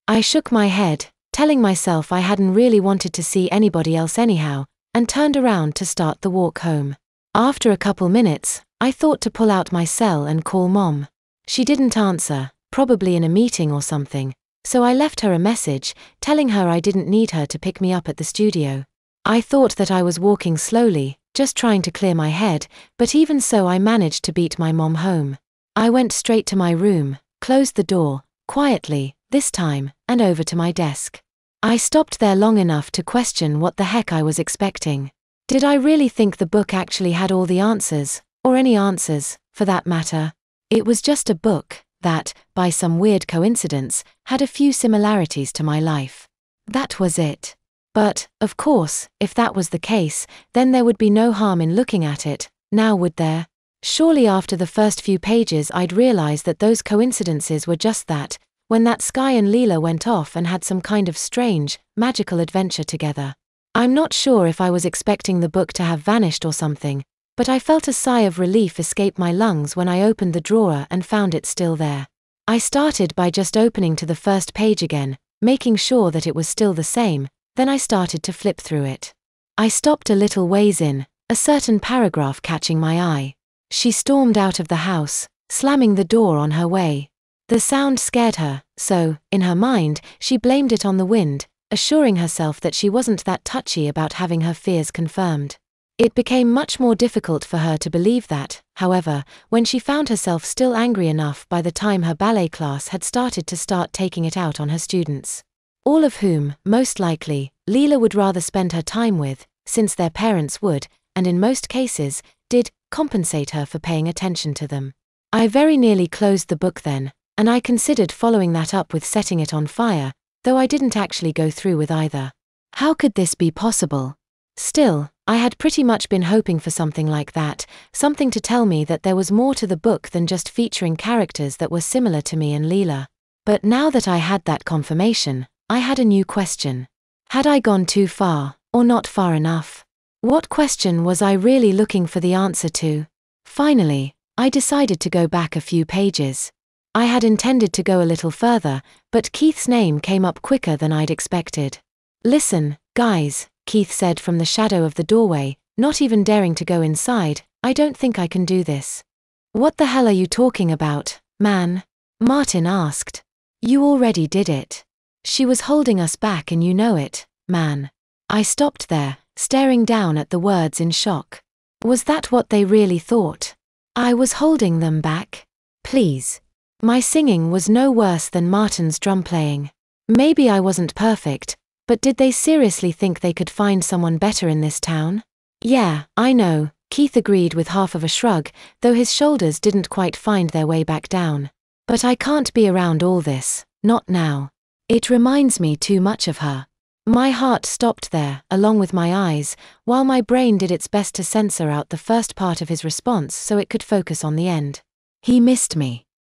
I shook my head, telling myself I hadn't really wanted to see anybody else anyhow, and turned around to start the walk home. After a couple minutes, I thought to pull out my cell and call Mom. She didn't answer, probably in a meeting or something, so I left her a message, telling her I didn't need her to pick me up at the studio. I thought that I was walking slowly, just trying to clear my head, but even so I managed to beat my mom home. I went straight to my room, closed the door, quietly, this time, and over to my desk. I stopped there long enough to question what the heck I was expecting. Did I really think the book actually had all the answers, or any answers, for that matter? It was just a book that, by some weird coincidence, had a few similarities to my life. That was it. But, of course, if that was the case, then there would be no harm in looking at it, now would there? Surely after the first few pages I'd realize that those coincidences were just that, when that Sky and Leela went off and had some kind of strange, magical adventure together. I'm not sure if I was expecting the book to have vanished or something, but I felt a sigh of relief escape my lungs when I opened the drawer and found it still there. I started by just opening to the first page again, making sure that it was still the same, then I started to flip through it. I stopped a little ways in, a certain paragraph catching my eye. She stormed out of the house, slamming the door on her way. The sound scared her, so, in her mind, she blamed it on the wind, assuring herself that she wasn't that touchy about having her fears confirmed. It became much more difficult for her to believe that, however, when she found herself still angry enough by the time her ballet class had started to start taking it out on her students. All of whom, most likely, Leela would rather spend her time with, since their parents would, and in most cases, did, compensate her for paying attention to them. I very nearly closed the book then, and I considered following that up with setting it on fire, though I didn't actually go through with either. How could this be possible? Still, I had pretty much been hoping for something like that, something to tell me that there was more to the book than just featuring characters that were similar to me and Leela. But now that I had that confirmation, I had a new question. Had I gone too far, or not far enough? What question was I really looking for the answer to? Finally, I decided to go back a few pages. I had intended to go a little further, but Keith's name came up quicker than I'd expected. "Listen, guys," Keith said from the shadow of the doorway, not even daring to go inside. "I don't think I can do this." "What the hell are you talking about, man?" Martin asked. "You already did it. She was holding us back and you know it, man." I stopped there, staring down at the words in shock. Was that what they really thought? I was holding them back? Please. My singing was no worse than Martin's drum playing. Maybe I wasn't perfect, but did they seriously think they could find someone better in this town? "Yeah, I know," Keith agreed with half of a shrug, though his shoulders didn't quite find their way back down. "But I can't be around all this, not now. It reminds me too much of her." My heart stopped there, along with my eyes, while my brain did its best to censor out the first part of his response so it could focus on the end. He missed me.